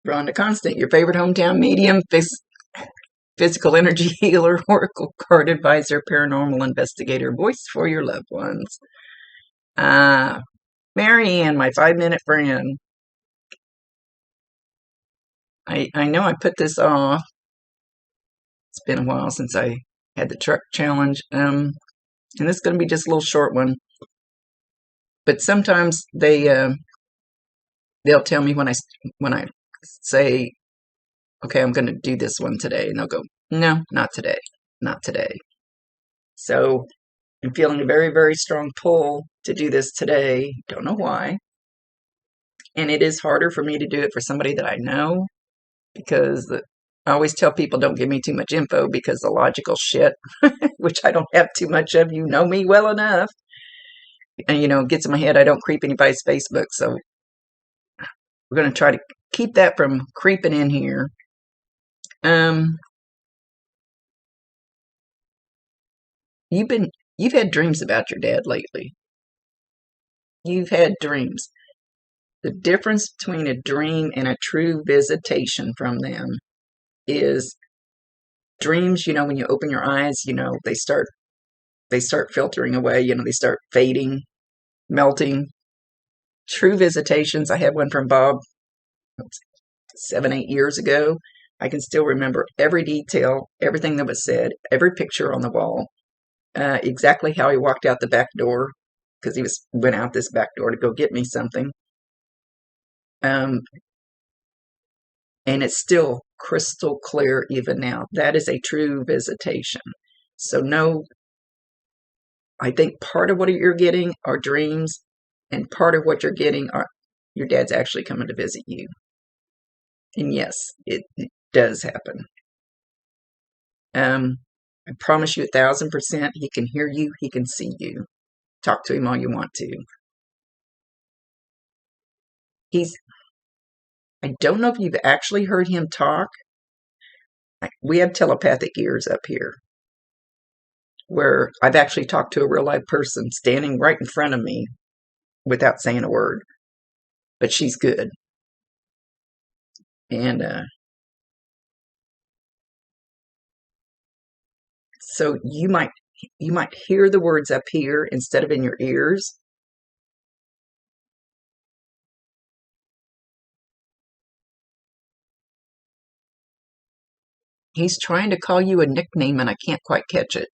Rhonda Constant, your favorite hometown medium, physical energy healer, oracle card advisor, paranormal investigator, voice for your loved ones. MaryAnn, my 5-minute friend. I know I put this off. It's been a while since I had the truck challenge. And this is going to be just a little short one. But sometimes they'll tell me when I say, okay, I'm going to do this one today, and they'll go, no, not today, not today. So I'm feeling a very, very strong pull to do this today. Don't know why. And it is harder for me to do it for somebody that I know, because I always tell people don't give me too much info, because the logical shit, which I don't have too much of, you know me well enough, and gets in my head. I don't creep anybody's Facebook, so we're going to try to keep that from creeping in here. You've had dreams about your dad lately. You've had dreams. The difference between a dream and a true visitation from them is dreams, when you open your eyes, they start filtering away, they start fading, melting. True visitations, I had one from Bob 7-8 years ago. I can still remember every detail, everything that was said, every picture on the wall, exactly how he walked out the back door, because he went out this back door to go get me something. And it's still crystal clear even now. That is a true visitation. So no, I think part of what you're getting are dreams, and part of what you're getting are your dad's actually coming to visit you. And yes, it does happen. I promise you 1,000%, he can hear you, he can see you. Talk to him all you want to. I don't know if you've actually heard him talk. We have telepathic ears up here, where I've actually talked to a real live person standing right in front of me without saying a word. But she's good. And so you might hear the words up here instead of in your ears. He's trying to call you a nickname, and I can't quite catch it.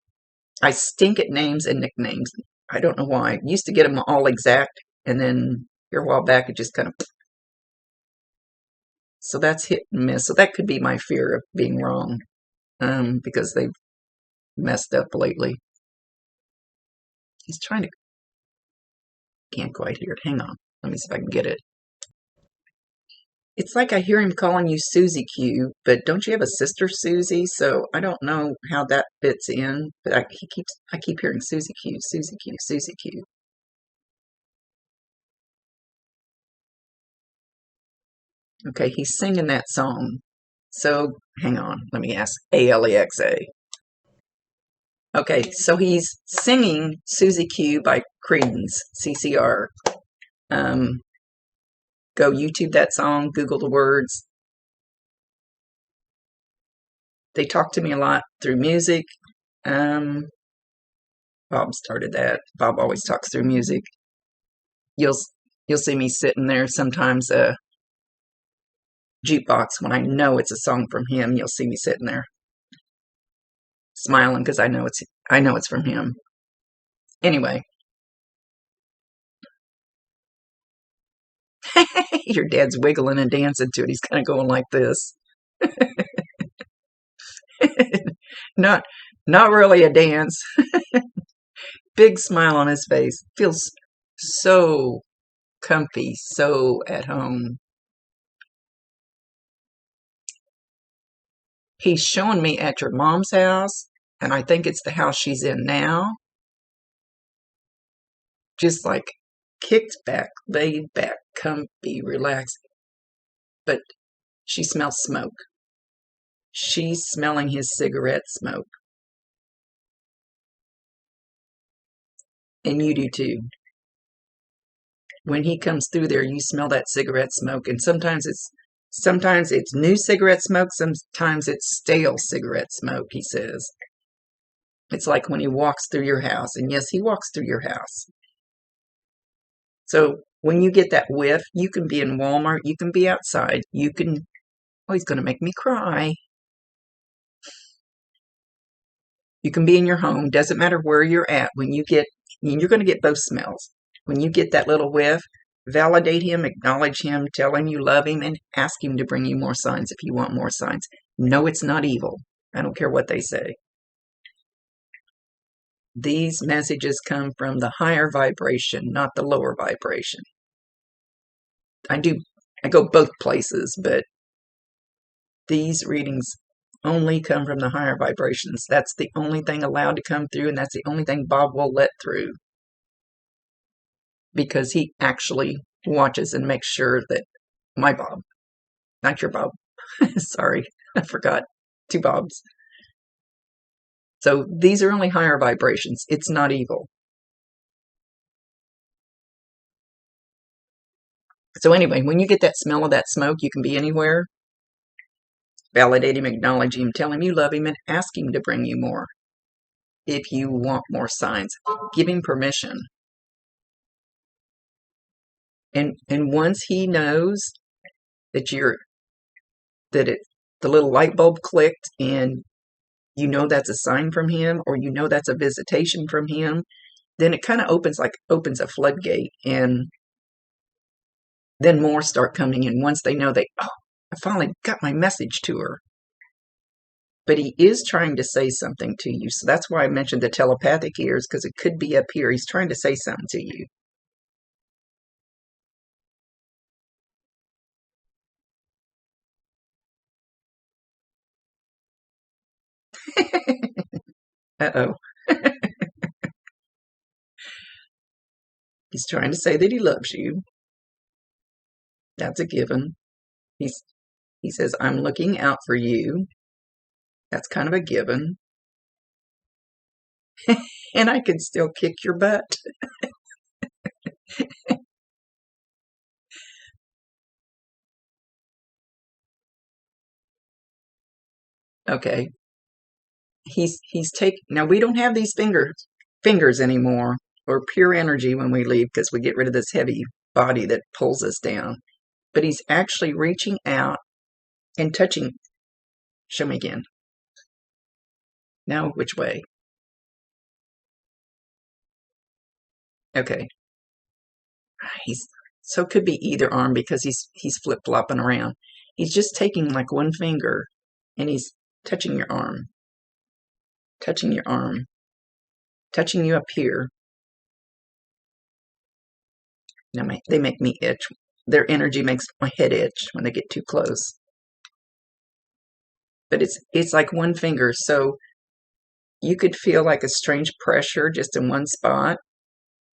I stink at names and nicknames. I don't know why. I used to get them all exact, and then here a while back, it just kind of... So that's hit and miss. So that could be my fear of being wrong, because they've messed up lately. He's trying to... Can't quite hear it. Hang on. Let me see if I can get it. It's like I hear him calling you Susie Q, but don't you have a sister Susie? So I don't know how that fits in, but I keep hearing Susie Q, Susie Q, Susie Q. Okay, he's singing that song. So hang on, let me ask. Alexa. Okay, so he's singing Susie Q by Creedence, CCR. Go YouTube that song, Google the words. They talk to me a lot through music. Bob started that. Bob always talks through music. You'll see me sitting there sometimes, jukebox, when I know it's a song from him. You'll see me sitting there smiling because I know it's from him. Anyway, your dad's wiggling and dancing to it. He's kind of going like this. Not really a dance. Big smile on his face. Feels so comfy, so at home. He's showing me at your mom's house, and I think it's the house she's in now. Just like kicked back, laid back, comfy, relaxed. But she smells smoke. She's smelling his cigarette smoke. And you do too. When he comes through there, you smell that cigarette smoke. And sometimes it's Sometimes it's new cigarette smoke, sometimes it's stale cigarette smoke, he says. It's like when he walks through your house, and yes, he walks through your house. So when you get that whiff, you can be in Walmart, you can be outside, you can, oh, he's going to make me cry. You can be in your home, doesn't matter where you're at. When you get, you're going to get both smells. When you get that little whiff, validate him, acknowledge him, tell him you love him, and ask him to bring you more signs if you want more signs. No, it's not evil. I don't care what they say. These messages come from the higher vibration, not the lower vibration. I go both places, but these readings only come from the higher vibrations. That's the only thing allowed to come through, and that's the only thing Bob will let through. Because he actually watches and makes sure that my Bob, not your Bob, sorry, I forgot, 2 Bobs. So these are only higher vibrations. It's not evil. So anyway, when you get that smell of that smoke, you can be anywhere. Validate him, acknowledge him, tell him you love him, and ask him to bring you more. If you want more signs, give him permission. And once he knows that the little light bulb clicked, and you know that's a sign from him, or you know that's a visitation from him, then it kind of opens a floodgate, and then more start coming in once they know I finally got my message to her. But he is trying to say something to you. So that's why I mentioned the telepathic ears, because it could be up here. He's trying to say something to you. Uh-oh. He's trying to say that he loves you. That's a given. He says, I'm looking out for you. That's kind of a given. And I can still kick your butt. Okay. He's taking, now we don't have these fingers anymore, or pure energy when we leave, because we get rid of this heavy body that pulls us down. But he's actually reaching out and touching. Show me again. Now, which way? Okay. So it could be either arm, because he's flip-flopping around. He's just taking like one finger, and he's touching your arm. Touching your arm. Touching you up here. Now they make me itch. Their energy makes my head itch when they get too close. But it's like one finger, so you could feel like a strange pressure just in one spot.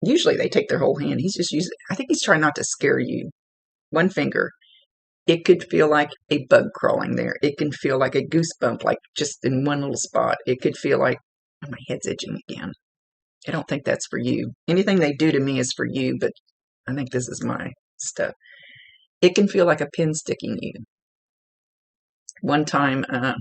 Usually they take their whole hand. He's just using, I think he's trying not to scare you. One finger. It could feel like a bug crawling there. It can feel like a goosebump, like just in one little spot. It could feel like, oh, my head's itching again. I don't think that's for you. Anything they do to me is for you, but I think this is my stuff. It can feel like a pin sticking you. One time, I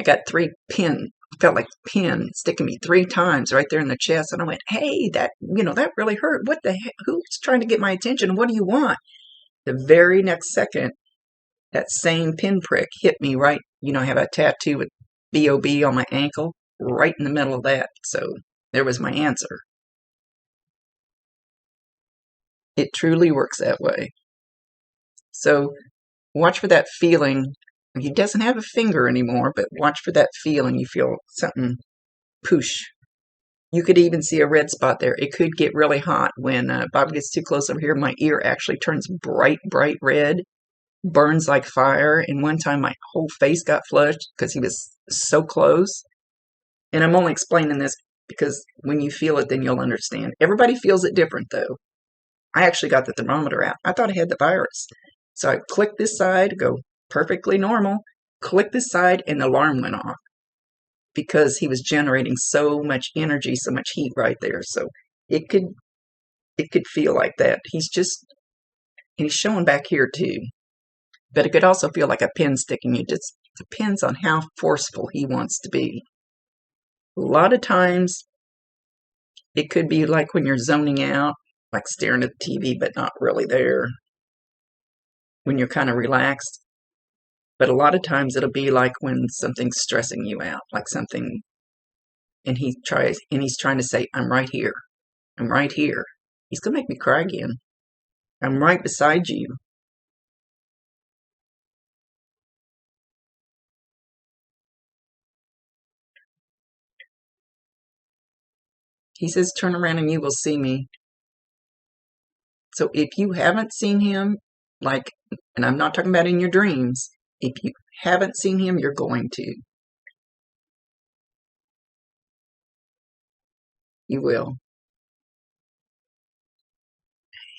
got 3 pins. Felt like a pin sticking me 3 times right there in the chest, and I went, "Hey, that really hurt. What the heck? Who's trying to get my attention? What do you want?" The very next second, that same pinprick hit me right. I have a tattoo with B.O.B. on my ankle, right in the middle of that. So there was my answer. It truly works that way. So watch for that feeling. He doesn't have a finger anymore, but watch for that feeling. You feel something push. You could even see a red spot there. It could get really hot when Bob gets too close over here. My ear actually turns bright, bright red, burns like fire. And one time my whole face got flushed because he was so close. And I'm only explaining this because when you feel it, then you'll understand. Everybody feels it different, though. I actually got the thermometer out. I thought I had the virus. So I clicked this side, go perfectly normal, click this side, and the alarm went off because he was generating so much energy, so much heat right there. So it could feel like that. He's showing back here too. But it could also feel like a pin sticking you. It just depends on how forceful he wants to be. A lot of times, it could be like when you're zoning out, like staring at the TV, but not really there, when you're kind of relaxed. But a lot of times it'll be like when something's stressing you out, like something, and he's trying to say, I'm right here. I'm right here. He's going to make me cry again. I'm right beside you. He says, turn around and you will see me. So if you haven't seen him, like, and I'm not talking about in your dreams, if you haven't seen him, you're going to. You will.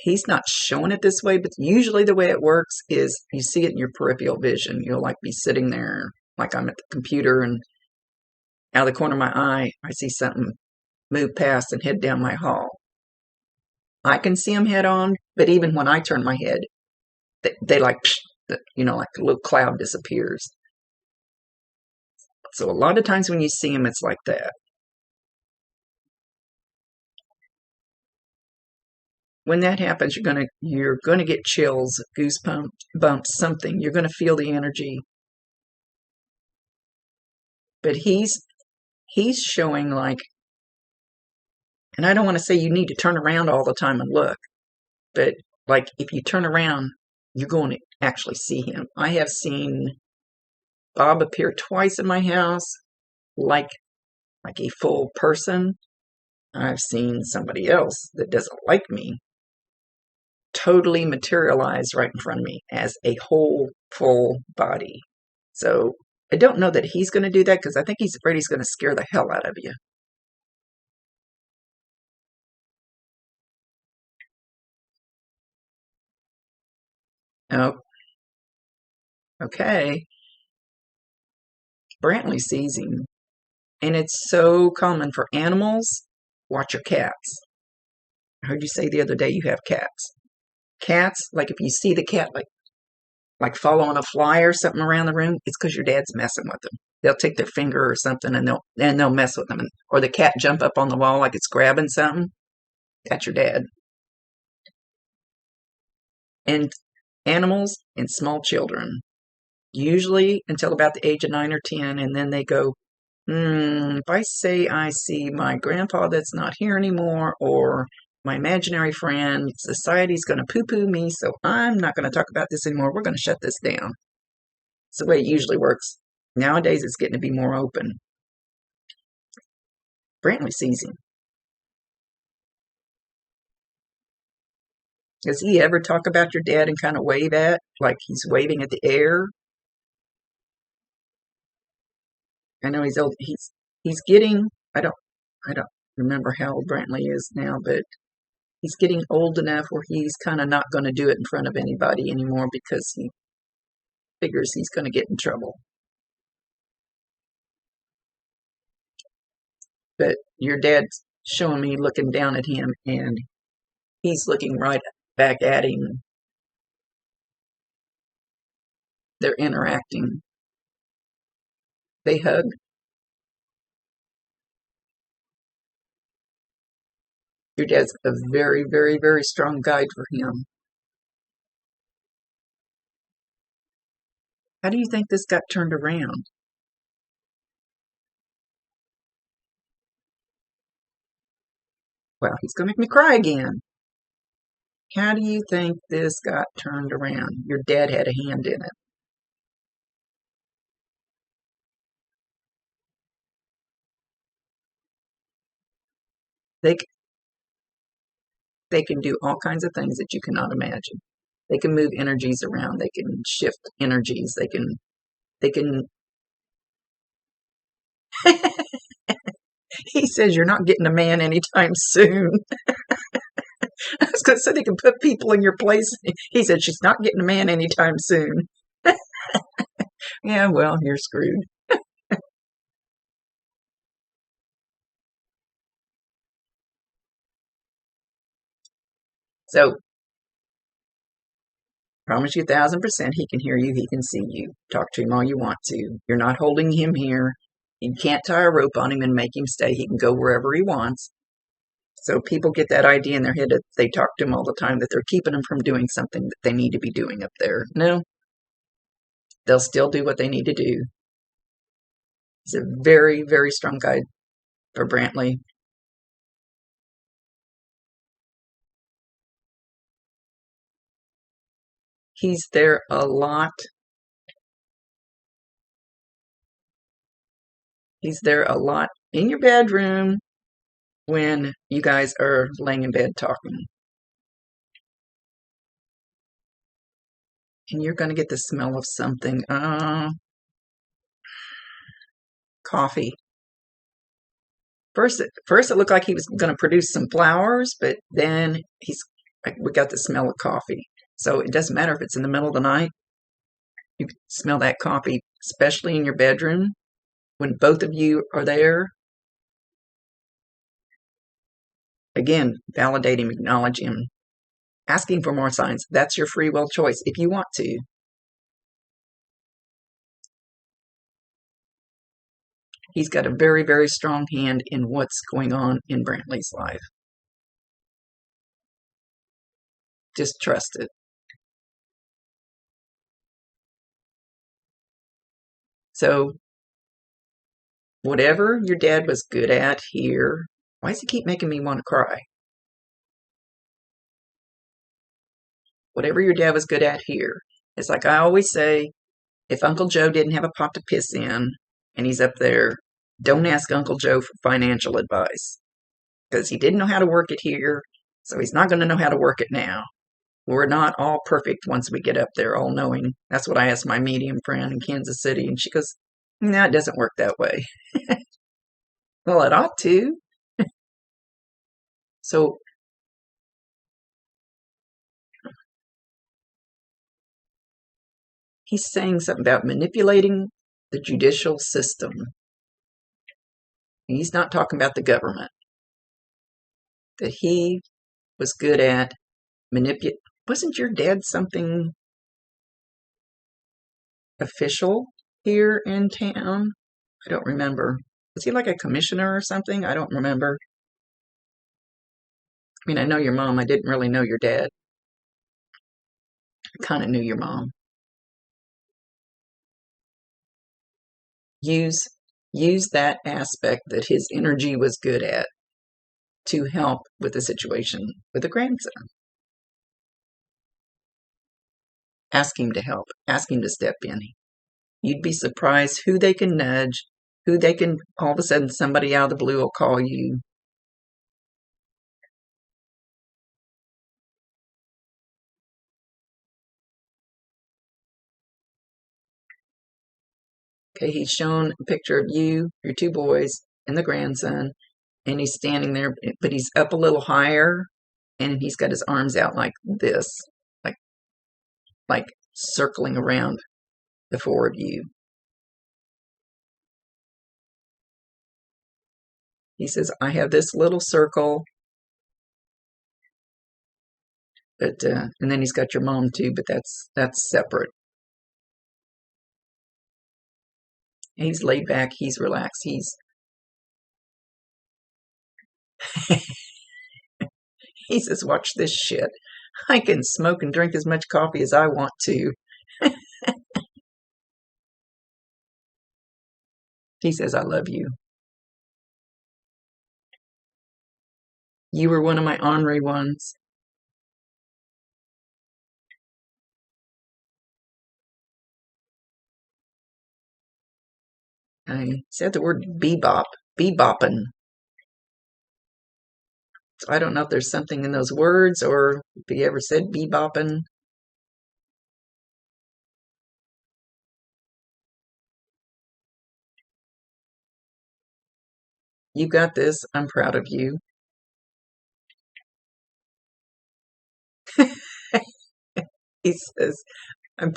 He's not showing it this way, but usually the way it works is you see it in your peripheral vision. You'll like be sitting there, like I'm at the computer, and out of the corner of my eye, I see something move past and head down my hall. I can see him head on, but even when I turn my head, they like, like a little cloud disappears. So a lot of times when you see him, it's like that. When that happens, you're gonna get chills, goosebumps, bumps, something. You're gonna feel the energy. But he's showing like, and I don't want to say you need to turn around all the time and look, but like if you turn around, you're going to actually see him. I have seen Bob appear twice in my house, like a full person. I've seen somebody else that doesn't like me totally materialize right in front of me as a whole full body. So I don't know that he's going to do that because I think he's afraid he's going to scare the hell out of you. Oh, okay. Brantley sees him. And it's so common for animals. Watch your cats. I heard you say the other day you have cats. Cats, like if you see the cat like following a fly or something around the room, it's because your dad's messing with them. They'll take their finger or something and they'll mess with them. Or the cat jump up on the wall like it's grabbing something. That's your dad. And animals and small children, usually until about the age of 9 or 10, and then they go, if I say I see my grandpa that's not here anymore, or my imaginary friend, society's going to poo-poo me, so I'm not going to talk about this anymore. We're going to shut this down. It's the way it usually works. Nowadays, it's getting to be more open. Brantley sees him. Does he ever talk about your dad and kind of wave at, like he's waving at the air? I know he's old. He's getting. I don't remember how old Brantley is now, but he's getting old enough where he's kind of not going to do it in front of anybody anymore because he figures he's going to get in trouble. But your dad's showing me looking down at him, and he's looking right back at him. They're interacting. They hug. Your dad's a very, very, very strong guide for him. How do you think this got turned around? Well, he's going to make me cry again. How do you think this got turned around? Your dad had a hand in it. They they can do all kinds of things that you cannot imagine. They can move energies around. They can shift energies. They can. He says you're not getting a man anytime soon. I was going to say they can put people in your place. He said she's not getting a man anytime soon. Yeah, well, you're screwed. So Promise you 1,000% he can hear you, he can see you. Talk to him all you want to. You're not holding him here. You can't tie a rope on him and make him stay. He can go wherever he wants. So people get that idea in their head that they talk to him all the time, that they're keeping him from doing something that they need to be doing up there. No, they'll still do what they need to do. He's a very, very strong guide for Brantley. He's there a lot. He's there a lot in your bedroom when you guys are laying in bed talking. And you're going to get the smell of something. Coffee. First it looked like he was going to produce some flowers, but then we got the smell of coffee. So it doesn't matter if it's in the middle of the night. You can smell that coffee, especially in your bedroom when both of you are there. Again, validate him, acknowledge him, asking for more signs. That's your free will choice if you want to. He's got a very, very strong hand in what's going on in Brantley's life. Just trust it. So, whatever your dad was good at here, why does he keep making me want to cry? Whatever your dad was good at here. It's like I always say, if Uncle Joe didn't have a pot to piss in and he's up there, don't ask Uncle Joe for financial advice because he didn't know how to work it here, so he's not going to know how to work it now. We're not all perfect once we get up there, all knowing. That's what I asked my medium friend in Kansas City, and she goes, no, it doesn't work that way. Well, it ought to. So, he's saying something about manipulating the judicial system. He's not talking about the government. That he was good at manipulate. Wasn't your dad something official here in town? I don't remember. Was he like a commissioner or something? I don't remember. I mean, I know your mom. I didn't really know your dad. I kind of knew your mom. Use that aspect that his energy was good at to help with the situation with the grandson. Ask him to help. Ask him to step in. You'd be surprised who they can nudge, who they can, all of a sudden somebody out of the blue will call you. Okay, he's shown a picture of you, your two boys, and the grandson, and he's standing there, but he's up a little higher, and he's got his arms out like this, like circling around the four of you. He says, I have this little circle, but and then he's got your mom too, but that's separate. He's laid back, he's relaxed, he says, watch this shit. I can smoke and drink as much coffee as I want to. He says, I love you. You were one of my ornery ones. I said the word bebop, bebopping. So I don't know if there's something in those words or if he ever said bebopping. You got this. I'm proud of you. He says, I'm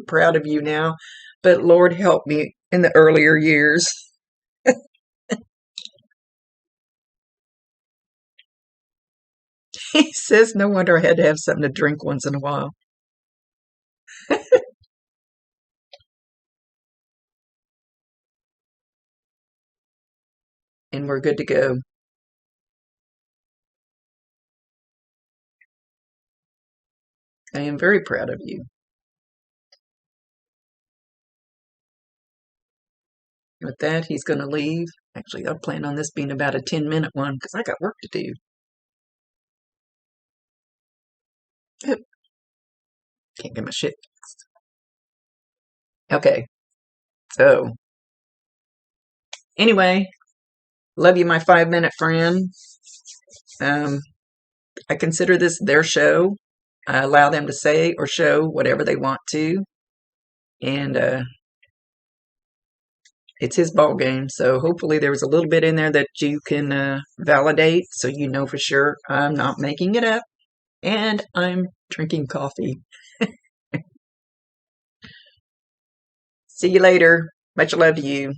proud of you now, but Lord help me in the earlier years. He says, no wonder I had to have something to drink once in a while. and we're good to go. I am very proud of you. With that, he's going to leave. Actually, I plan on this being about a 10-minute one because I got work to do. Yep. Can't get my shit fixed. Okay, so anyway, love you, my 5-minute friend. I consider this their show. I allow them to say or show whatever they want to, and it's his ball game. So hopefully there was a little bit in there that you can validate, so you know for sure I'm not making it up, and I'm drinking coffee. See you later. Much love to you.